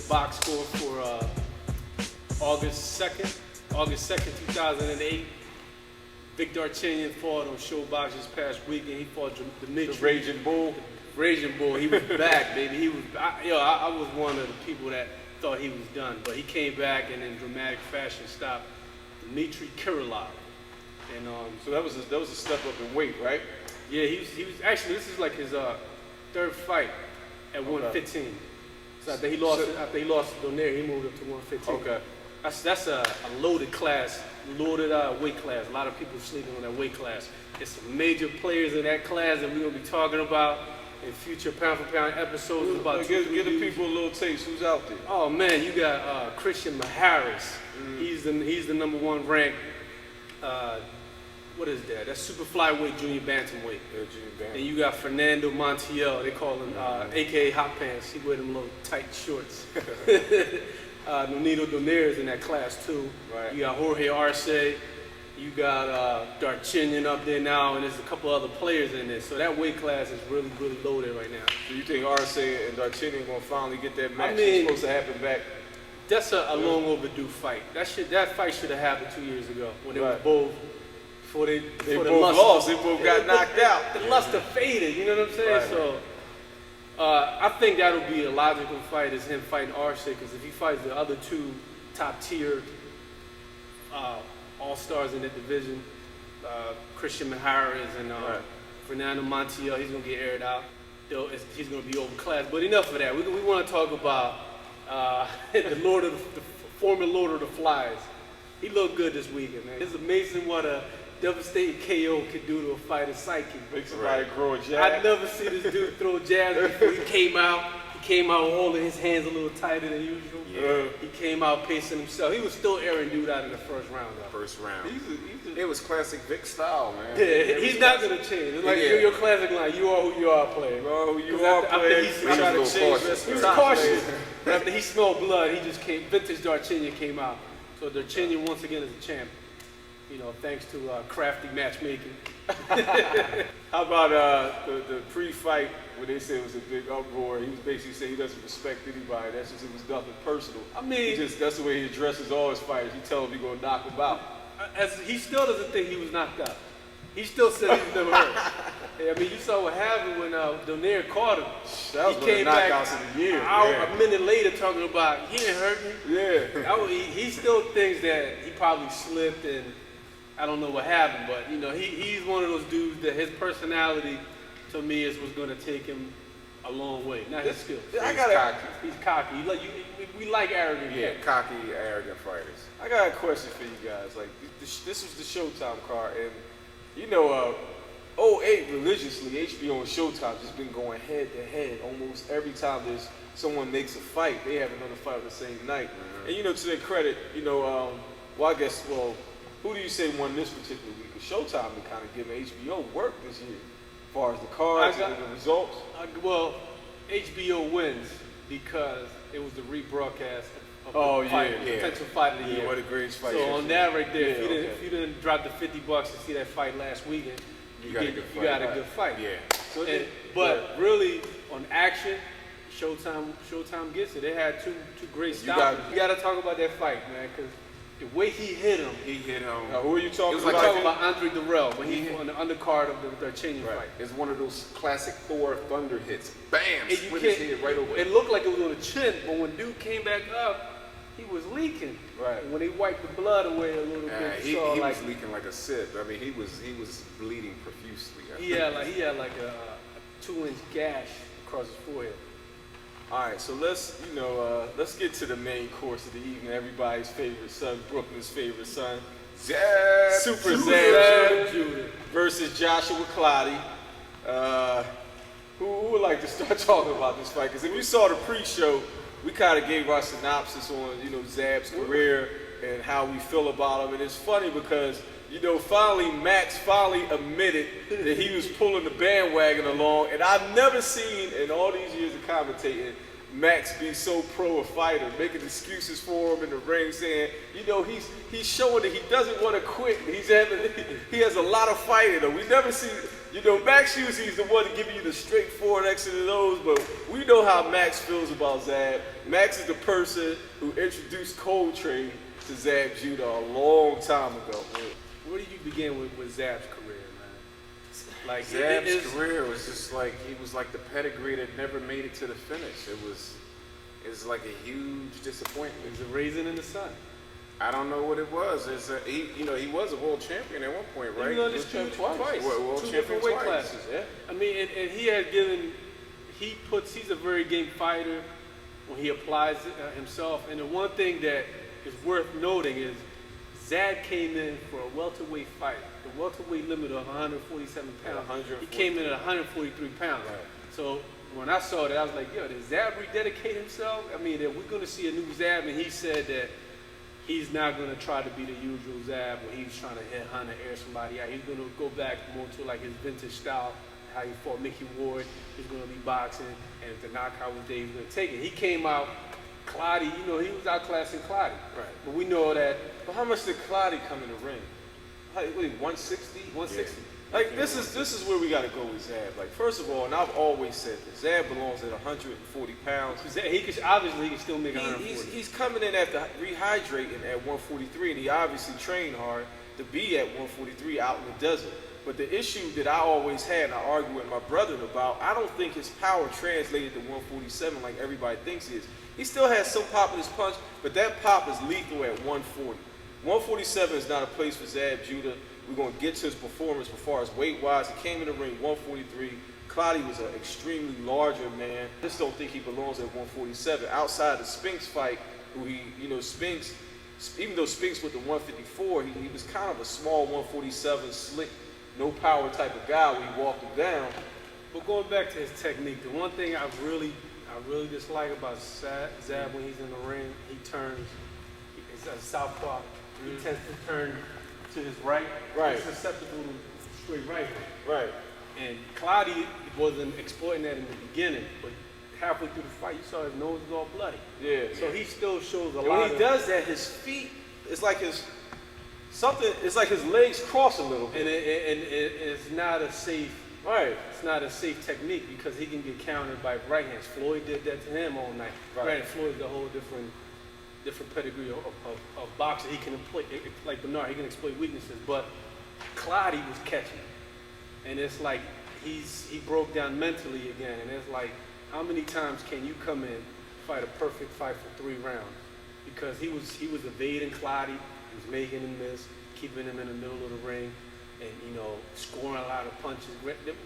box score for August 2nd, 2008. Vic Darchinyan fought on Showbox this past weekend. He fought Dimitri. The Raging Bull. Raging Bull. He was back, baby. He was. I was one of the people that thought he was done, but he came back and in dramatic fashion stopped Dmitry Kirillov. And so that was a step up in weight, right? Yeah, he was actually, this is like his third fight at 115. So after he lost to Donaire, he moved up to 115. Okay. That's a loaded class, loaded weight class. A lot of people sleeping on that weight class. There's some major players in that class that we're gonna be talking about in future pound for pound episodes. About give the people a little taste. Who's out there? Oh man, you got Christian Maharis. He's the #1 ranked. What is that? That's super flyweight, junior bantamweight. Yeah, junior bantamweight. And you got Fernando Montiel. They call him AKA Hot Pants. He wear them little tight shorts. Nonito Donaire is in that class too. Right. You got Jorge Arce. You got Darchinyan up there now, and there's a couple other players in there. So that weight class is really, really loaded right now. Do you think Arce and Darchinyan gonna finally get that match? I mean, it's supposed to happen back. That's a long overdue fight. That fight should have happened 2 years ago when they were Right. both. They both lost. They both got knocked out. The luster faded. You know what I'm saying? Right. So I think that'll be a logical fight, is him fighting Arce, because if he fights the other two top tier all-stars in the division, Christian Maharis and Fernando Montiel, he's gonna get aired out. He's gonna be overclassed. But enough of that. We want to talk about the former Lord of the Flies. He looked good this weekend, man. It's amazing what a devastating KO could do to a fighter's psyche. Make somebody grow a jab. I've never seen this dude throw jabs before. He came out holding his hands a little tighter than usual. Yeah. He came out pacing himself. He was still airing dude out in the first round, though. First round. It was classic Vic style, man. Yeah, he's not going to change. It's like your classic line, you are who you are player. You are who you are player. He was cautious. But after he smelled blood, he just came, vintage Darchinyan came out. So Darchinyan once again is a champ. You know, thanks to crafty matchmaking. How about the pre-fight where they said it was a big uproar? He was basically saying he doesn't respect anybody. That's just, it was nothing personal. I mean, that's the way he addresses all his fighters. He tell them he's gonna knock them out. He still doesn't think he was knocked out. He still said he was never hurt. I mean, you saw what happened when Donaire caught him. That was one of the knockouts of the year. A minute later, talking about he didn't hurt me. Yeah. He still thinks that he probably slipped and I don't know what happened, but you know, he's one of those dudes that his personality, to me, is what's going to take him a long way. Not his skill. He's cocky. We like arrogant. Yeah, cocky, arrogant fighters. I got a question for you guys. Like, this was the Showtime card, and you know, 08 religiously, HBO and Showtime just been going head to head almost every time someone makes a fight. They have another fight on the same night, and you know, to their credit, you know, who do you say won this particular week? Because Showtime been kind of giving HBO work this year, as far as the cards and the results. Well, HBO wins because it was the rebroadcast of the potential fight of the year. What a great fight. So on that right there, if you didn't drop the $50 to see that fight last weekend, you got a good fight. Yeah. So but really, on action, Showtime gets it. They had two great stoppers. You got to talk about that fight, man, because the way he hit him. Now, who are you talking about? I'm talking about Andre Durrell when he on the undercard of the Darchinyan fight. It's one of those classic Thor thunder hits. Bam! Split his head right away. It looked like it was on the chin, but when dude came back up, he was leaking. Right. When they wiped the blood away a little bit, he was leaking like a sip. I mean, he was bleeding profusely. He had like a 2-inch gash across his forehead. All right, so let's get to the main course of the evening. Everybody's favorite son, Brooklyn's favorite son, Super Zab Judah versus Joshua Clottey. Who would like to start talking about this fight? Because if you saw the pre-show, we kind of gave our synopsis on Zab's career and how we feel about him. And it's funny because Max finally admitted that he was pulling the bandwagon along, and I've never seen in all these years of commentating Max be so pro a fighter, making excuses for him in the ring, saying, he's showing that he doesn't want to quit. He has a lot of fighting. We never see you know, Max usually is the one to give you the straightforward X's and O's, but we know how Max feels about Zab. Max is the person who introduced Coltrane to Zab Judah a long time ago. Where do you begin with Zab's career, man? Like Zab's career was just like, he was like the pedigree that never made it to the finish. It was like a huge disappointment. It was a raisin in the sun. I don't know what it was. He was a world champion at one point, right? He was twice. World Two champion different weight twice. classes. Yeah. I mean, and he had given, he's a very game fighter when he applies himself. And the one thing that is worth noting is Zab came in for a welterweight fight. The welterweight limit of 147 pounds. He came in at 143 pounds. Right. So when I saw that, I was like, yo, did Zab rededicate himself? I mean, we're going to see a new Zab, and he said that he's not going to try to be the usual Zab where he's trying to hit Hunter, air somebody out. He's going to go back more to like his vintage style, how he fought Mickey Ward. He's going to be boxing, and if the knockout was there, he's going to take it. He came out, Clottey, you know, he was outclassing Clottey. Right. But we know that. But how much did Clottey come in the ring? What, 160? 160. Yeah. Like, this is where we got to go with Zab. Like, first of all, and I've always said this, Zab belongs at 140 pounds. Obviously, he can still make 140. He's coming in after rehydrating at 143, and he obviously trained hard to be at 143 out in the desert. But the issue that I always had, and I argue with my brother about, I don't think his power translated to 147 like everybody thinks he is. He still has some pop in his punch, but that pop is lethal at 140. 147 is not a place for Zab Judah. We're going to get to his performance as far as weight-wise. He came in the ring 143. Clottey was an extremely larger man. I just don't think he belongs at 147. Outside the Spinks fight, who Spinks, even though Spinks with the 154, he was kind of a small 147, slick, no power type of guy when he walked him down. But going back to his technique, the one thing I really dislike about Zab when he's in the ring, he turns, he's a southpaw. He tends to turn to his right. He's susceptible to straight right. Right. And Clottey wasn't exploiting that in the beginning, but halfway through the fight, you saw his nose was all bloody. Yeah. So he still shows a lot. When he does that, his feet, it's like his legs cross a little bit. And it's not a safe. Right. It's not a safe technique because he can get countered by right hands. Floyd did that to him all night. Right. Granted, Floyd's a whole different pedigree of boxing. He can exploit, like Bernard, he can exploit weaknesses. But Clottey was catching. And it's like he broke down mentally again. And it's like, how many times can you come in, fight a perfect fight for 3 rounds? Because he was evading Clottey, he was making him miss, keeping him in the middle of the ring, and scoring a lot of punches.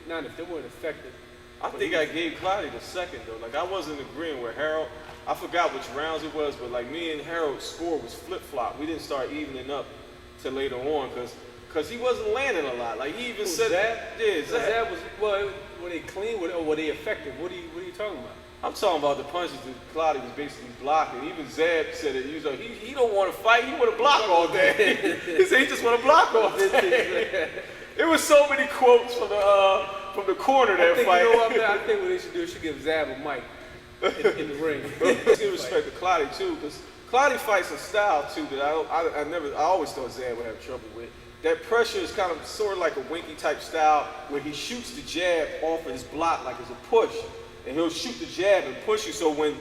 Not if they weren't effective. I think I gave Clottey the second though. Like I wasn't agreeing with Harold. I forgot which rounds it was, but like me and Harold's score was flip-flop. We didn't start evening up till later on because he wasn't landing a lot. Like he even said that. Yeah, Zab was were they clean or were they effective? What are you talking about? I'm talking about the punches that Clottey was basically blocking. Even Zab said it. He was like, he don't want to fight. He want to block all day. He said he just want to block all day. It was so many quotes from the corner that fight. You know what, man? I think what they should do is should give Zab a mic in the ring. Let's give respect to Clottey too, because Clottey fights a style too that I always thought Zab would have trouble with. That pressure is kind of sort of like a Winky type style where he shoots the jab off of his block like it's a push. And he'll shoot the jab and push you. So when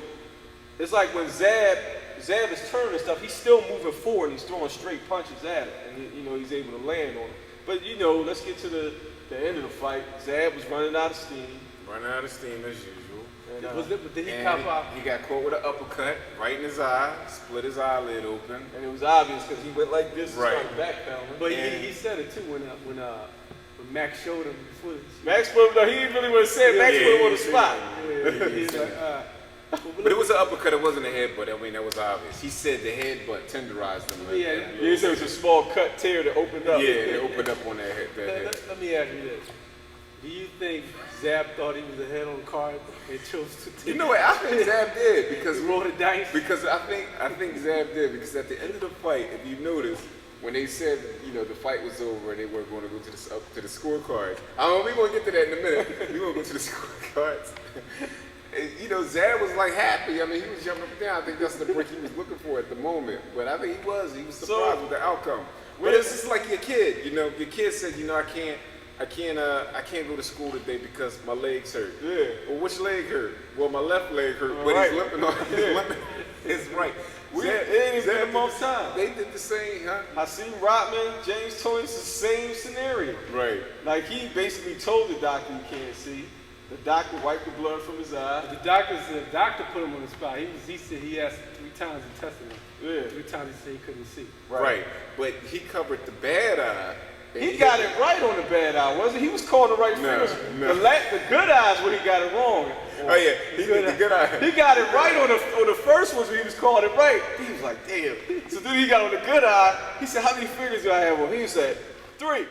Zab is turning and stuff, he's still moving forward. And he's throwing straight punches at it, and he's able to land on it. But let's get to the end of the fight. Zab was running out of steam. Running out of steam as usual. And, did he cop out? He got caught with an uppercut right in his eye, split his eyelid open, and it was obvious because he went like this and started backpedaling. But he said it too when Max showed him before. Max put him, he didn't really want to say it. Max put him on the spot. He's like, but it was an uppercut, it wasn't a headbutt. I mean, that was obvious. He said the headbutt tenderized him. He said it was a small cut tear that opened up. Yeah, it opened up on that head. Let me ask you this. Do you think Zab thought he was ahead on the card and chose to take You know what? I think Zab did because he rolled the dice. Because I think Zab did because at the end of the fight, if you notice, when they said the fight was over and they were going to go to the scorecards. We're going to get to that in a minute. We're going to go to the scorecards. Zab was like happy. I mean, he was jumping up and down. I think that's the break he was looking for at the moment. But I think he was surprised with the outcome. But it's just like your kid. Your kid said, I I can't go to school today because my legs hurt. Yeah. Well, which leg hurt? Well, my left leg hurt, All but right. he's limping on his right. It ain't been a month time. They did the same, huh? Hakeem Rodman, James Toy's the same scenario. Right. Like he basically told the doctor he can't see. The doctor wiped the blood from his eye. The doctor put him on the spot. He said he asked 3 times and tested him. Yeah. 3 times he said he couldn't see. Right. But he covered the bad eye. He got it right on the bad eye, wasn't he? He was calling the right No, fingers. no. The good eye is when he got it wrong. Oh yeah, he did the good eye. He got it right on the first ones when he was calling it right. He was like, damn. So then he got on the good eye. He said, how many fingers do I have on? He said, 3.